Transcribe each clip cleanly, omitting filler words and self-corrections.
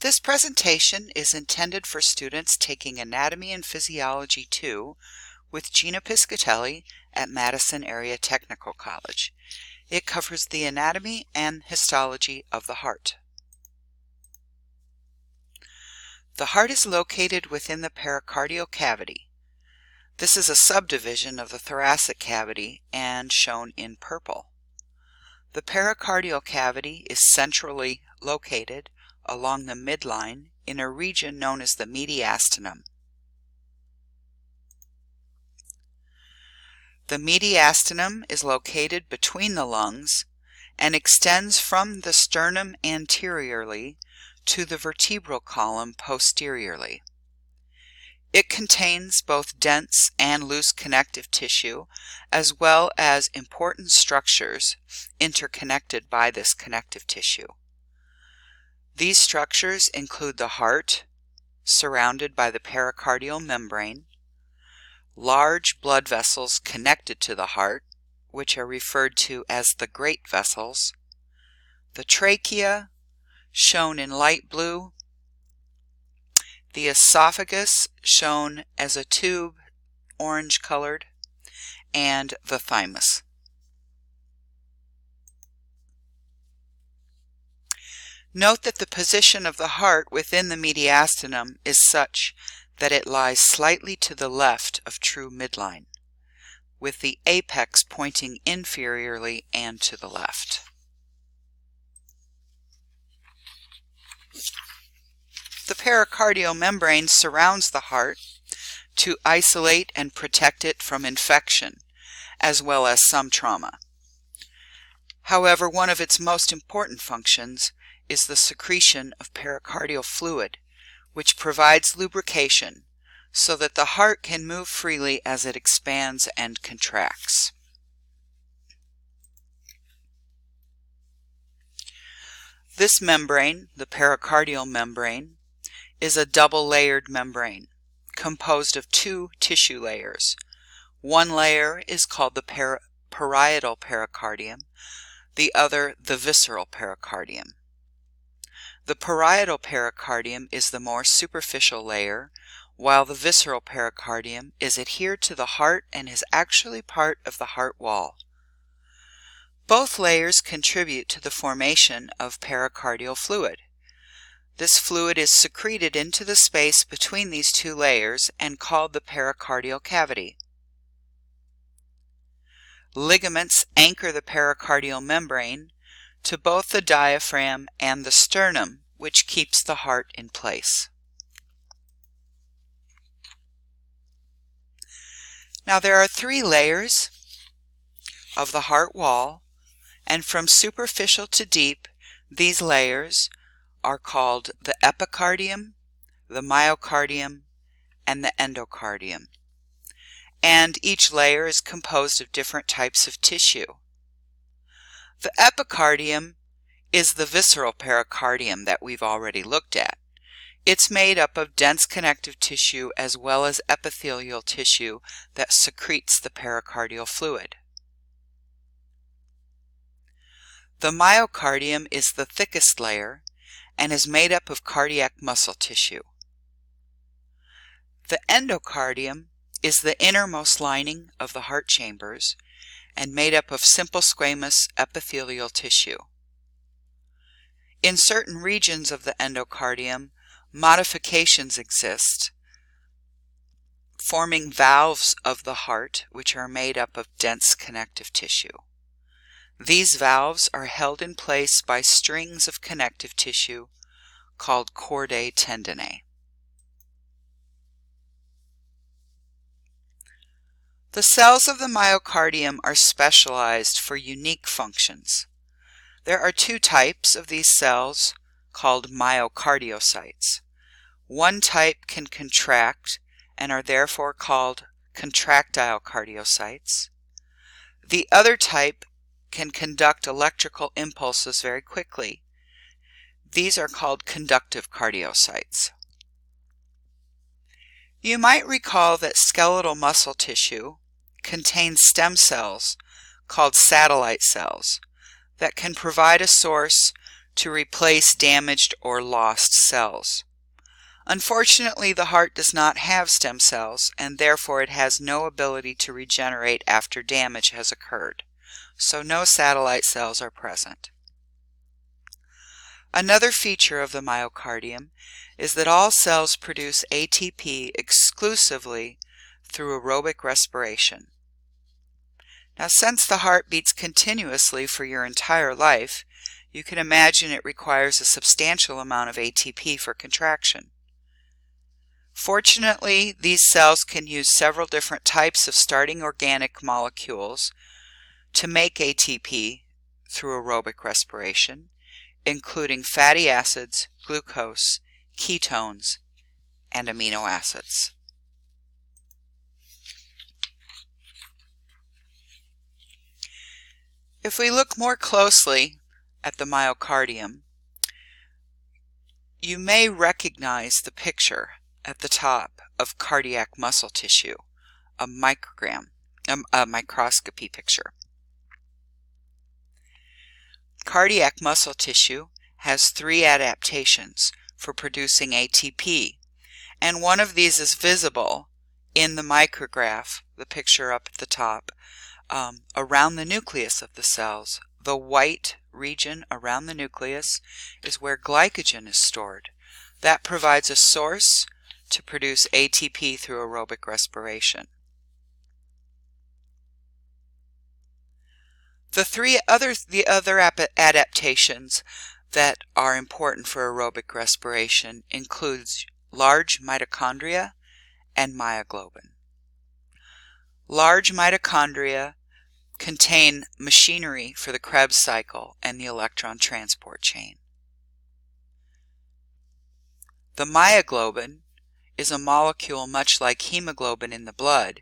This presentation is intended for students taking Anatomy and Physiology 2 with Gina Piscatelli at Madison Area Technical College. It covers the anatomy and histology of the heart. The heart is located within the pericardial cavity. This is a subdivision of the thoracic cavity and shown in purple. The pericardial cavity is centrally located along the midline in a region known as the mediastinum. The mediastinum is located between the lungs and extends from the sternum anteriorly to the vertebral column posteriorly. It contains both dense and loose connective tissue, as well as important structures interconnected by this connective tissue. These structures include the heart, surrounded by the pericardial membrane, large blood vessels connected to the heart, which are referred to as the great vessels, the trachea, shown in light blue, the esophagus, shown as a tube, orange colored, and the thymus. Note that the position of the heart within the mediastinum is such that it lies slightly to the left of true midline, with the apex pointing inferiorly and to the left. The pericardial membrane surrounds the heart to isolate and protect it from infection, as well as some trauma. However, one of its most important functions is the secretion of pericardial fluid, which provides lubrication so that the heart can move freely as it expands and contracts. This membrane, the pericardial membrane, is a double-layered membrane composed of two tissue layers. One layer is called the parietal pericardium, the other the visceral pericardium. The parietal pericardium is the more superficial layer, while the visceral pericardium is adhered to the heart and is actually part of the heart wall. Both layers contribute to the formation of pericardial fluid. This fluid is secreted into the space between these two layers and called the pericardial cavity. Ligaments anchor the pericardial membrane to both the diaphragm and the sternum, which keeps the heart in place. Now there are three layers of the heart wall, and from superficial to deep, these layers are called the epicardium, the myocardium, and the endocardium. And each layer is composed of different types of tissue. The epicardium is the visceral pericardium that we've already looked at. It's made up of dense connective tissue as well as epithelial tissue that secretes the pericardial fluid. The myocardium is the thickest layer and is made up of cardiac muscle tissue. The endocardium is the innermost lining of the heart chambers and made up of simple squamous epithelial tissue. In certain regions of the endocardium, modifications exist, forming valves of the heart, which are made up of dense connective tissue. These valves are held in place by strings of connective tissue called chordae tendineae. The cells of the myocardium are specialized for unique functions. There are two types of these cells called myocardiocytes. One type can contract and are therefore called contractile cardiocytes. The other type can conduct electrical impulses very quickly. These are called conductive cardiocytes. You might recall that skeletal muscle tissue contains stem cells called satellite cells that can provide a source to replace damaged or lost cells. Unfortunately, the heart does not have stem cells, and therefore it has no ability to regenerate after damage has occurred, so no satellite cells are present. Another feature of the myocardium is that all cells produce ATP exclusively through aerobic respiration. Now, since the heart beats continuously for your entire life, you can imagine it requires a substantial amount of ATP for contraction. Fortunately, these cells can use several different types of starting organic molecules to make ATP through aerobic respiration, including fatty acids, glucose, ketones, and amino acids. If we look more closely at the myocardium, you may recognize the picture at the top of cardiac muscle tissue, a microscopy picture. Cardiac muscle tissue has 3 adaptations for producing ATP, and one of these is visible in the micrograph, the picture up at the top, around the nucleus of the cells. The white region around the nucleus is where glycogen is stored. That provides a source to produce ATP through aerobic respiration. The other adaptations that are important for aerobic respiration includes large mitochondria and myoglobin. Large mitochondria contain machinery for the Krebs cycle and the electron transport chain. The myoglobin is a molecule much like hemoglobin in the blood,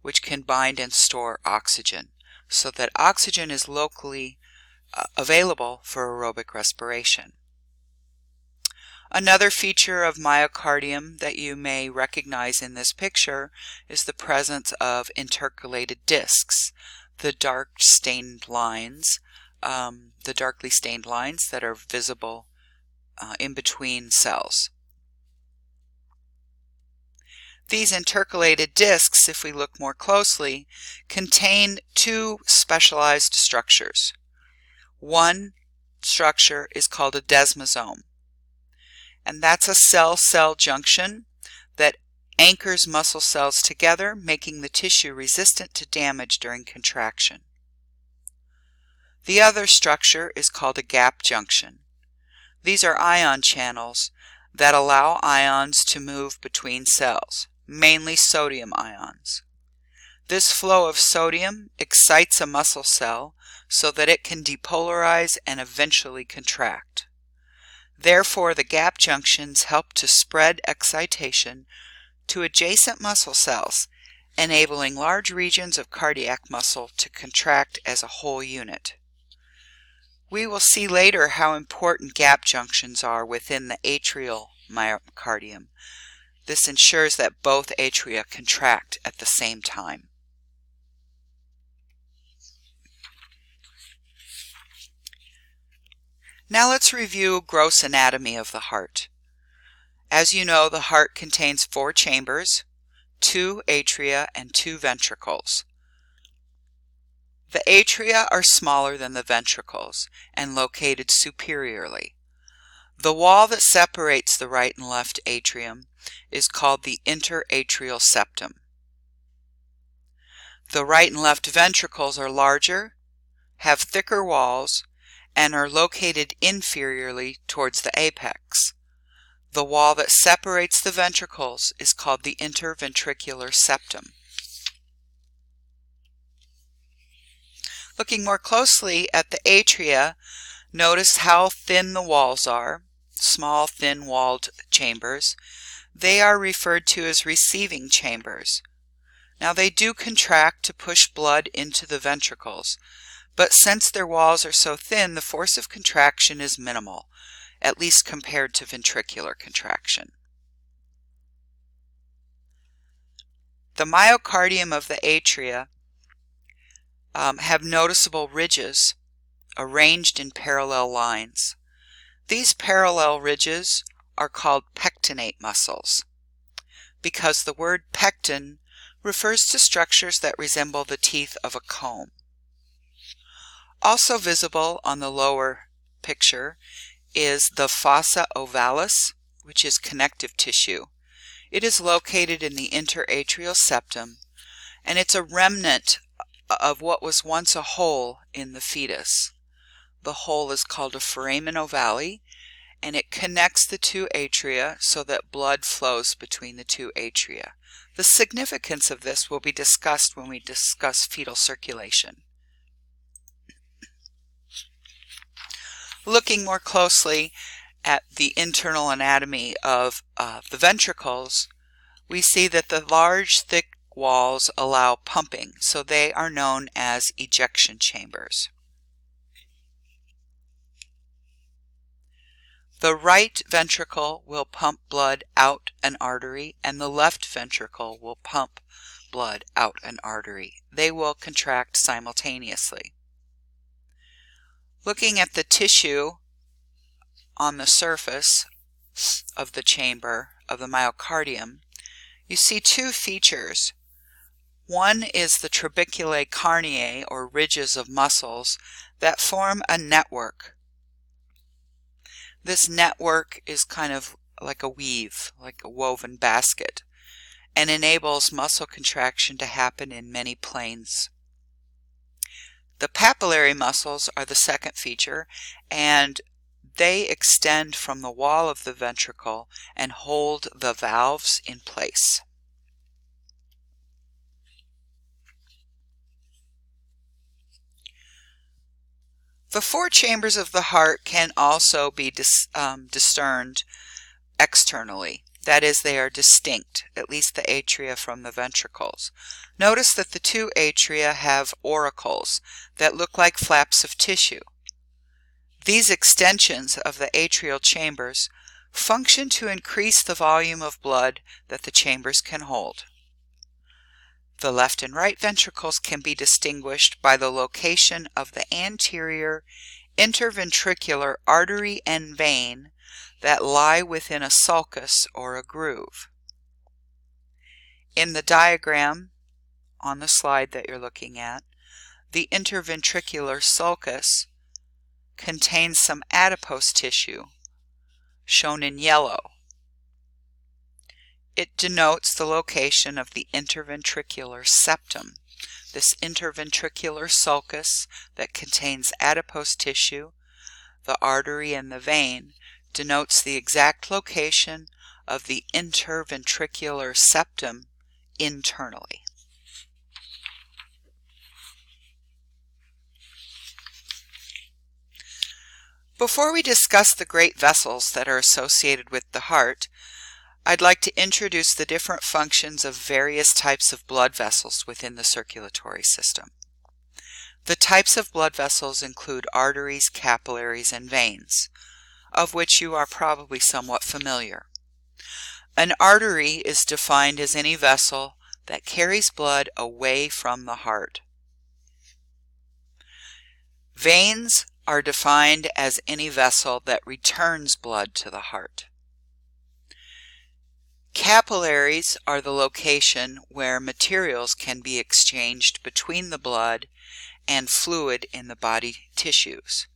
which can bind and store oxygen, so that oxygen is locally available for aerobic respiration. Another feature of myocardium that you may recognize in this picture is the presence of intercalated discs, the darkly stained lines that are visible in between cells. These intercalated discs, if we look more closely, contain 2 specialized structures. One structure is called a desmosome, and that's a cell-cell junction that anchors muscle cells together, making the tissue resistant to damage during contraction. The other structure is called a gap junction. These are ion channels that allow ions to move between cells, mainly sodium ions. This flow of sodium excites a muscle cell so that it can depolarize and eventually contract. Therefore, the gap junctions help to spread excitation to adjacent muscle cells, enabling large regions of cardiac muscle to contract as a whole unit. We will see later how important gap junctions are within the atrial myocardium. This ensures that both atria contract at the same time. Now let's review gross anatomy of the heart. As you know, the heart contains 4 chambers, 2 atria and 2 ventricles. The atria are smaller than the ventricles and located superiorly. The wall that separates the right and left atrium is called the interatrial septum. The right and left ventricles are larger, have thicker walls, and are located inferiorly towards the apex. The wall that separates the ventricles is called the interventricular septum. Looking more closely at the atria, notice how thin the walls are, small, thin-walled chambers. They are referred to as receiving chambers. Now, they do contract to push blood into the ventricles, but since their walls are so thin, the force of contraction is minimal, at least compared to ventricular contraction. The myocardium of the atria have noticeable ridges arranged in parallel lines. These parallel ridges are called pectinate muscles, because the word pectin refers to structures that resemble the teeth of a comb. Also visible on the lower picture is the fossa ovalis, which is connective tissue. It is located in the interatrial septum, and it's a remnant of what was once a hole in the fetus. The hole is called a foramen ovale, and it connects the two atria so that blood flows between the two atria. The significance of this will be discussed when we discuss fetal circulation. Looking more closely at the internal anatomy of the ventricles, we see that the large, thick walls allow pumping, so they are known as ejection chambers. The right ventricle will pump blood out an artery, and the left ventricle will pump blood out an artery. They will contract simultaneously. Looking at the tissue on the surface of the chamber of the myocardium, you see two features. One is the trabeculae carneae, or ridges of muscles, that form a network. This network is kind of like a weave, like a woven basket, and enables muscle contraction to happen in many planes. The papillary muscles are the second feature, and they extend from the wall of the ventricle and hold the valves in place. The four chambers of the heart can also be discerned externally. That is, they are distinct, at least the atria from the ventricles. Notice that the two atria have auricles that look like flaps of tissue. These extensions of the atrial chambers function to increase the volume of blood that the chambers can hold. The left and right ventricles can be distinguished by the location of the anterior interventricular artery and vein that lie within a sulcus or a groove. In the diagram on the slide that you're looking at, the interventricular sulcus contains some adipose tissue, shown in yellow. It denotes the location of the interventricular septum. This interventricular sulcus that contains adipose tissue, the artery and the vein, denotes the exact location of the interventricular septum internally. Before we discuss the great vessels that are associated with the heart, I'd like to introduce the different functions of various types of blood vessels within the circulatory system. The types of blood vessels include arteries, capillaries, and veins, of which you are probably somewhat familiar. An artery is defined as any vessel that carries blood away from the heart. Veins are defined as any vessel that returns blood to the heart. Capillaries are the location where materials can be exchanged between the blood and fluid in the body tissues.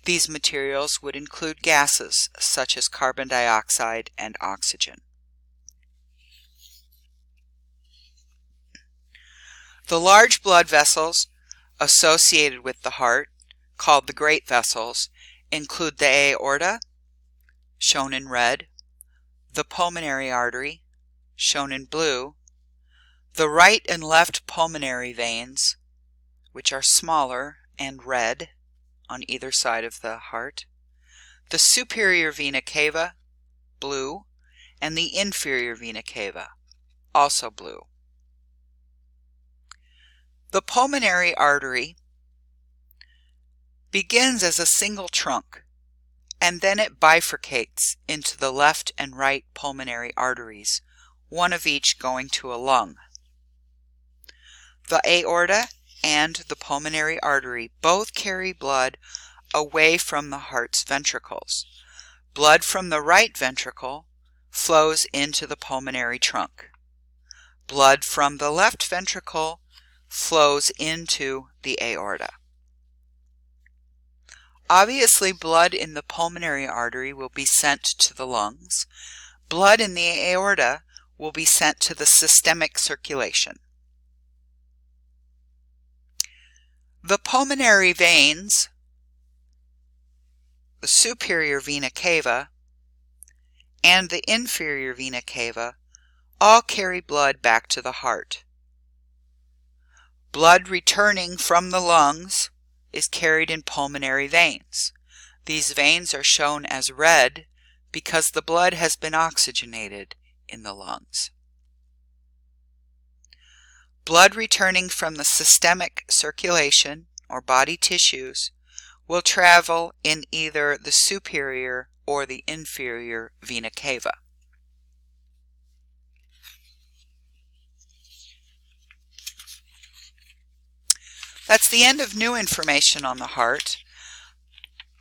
These materials would include gases such as carbon dioxide and oxygen. The large blood vessels associated with the heart, called the great vessels, include the aorta, shown in red, the pulmonary artery, shown in blue, the right and left pulmonary veins, which are smaller and red on either side of the heart, the superior vena cava, blue, and the inferior vena cava, also blue. The pulmonary artery begins as a single trunk, and then it bifurcates into the left and right pulmonary arteries, one of each going to a lung. The aorta and the pulmonary artery both carry blood away from the heart's ventricles. Blood from the right ventricle flows into the pulmonary trunk. Blood from the left ventricle flows into the aorta. Obviously, blood in the pulmonary artery will be sent to the lungs. Blood in the aorta will be sent to the systemic circulation. The pulmonary veins, the superior vena cava and the inferior vena cava, all carry blood back to the heart. Blood returning from the lungs is carried in pulmonary veins. These veins are shown as red because the blood has been oxygenated in the lungs. Blood returning from the systemic circulation or body tissues will travel in either the superior or the inferior vena cava. That's the end of new information on the heart.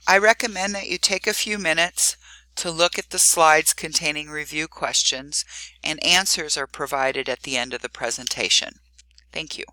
I recommend that you take a few minutes to look at the slides containing review questions, and answers are provided at the end of the presentation. Thank you.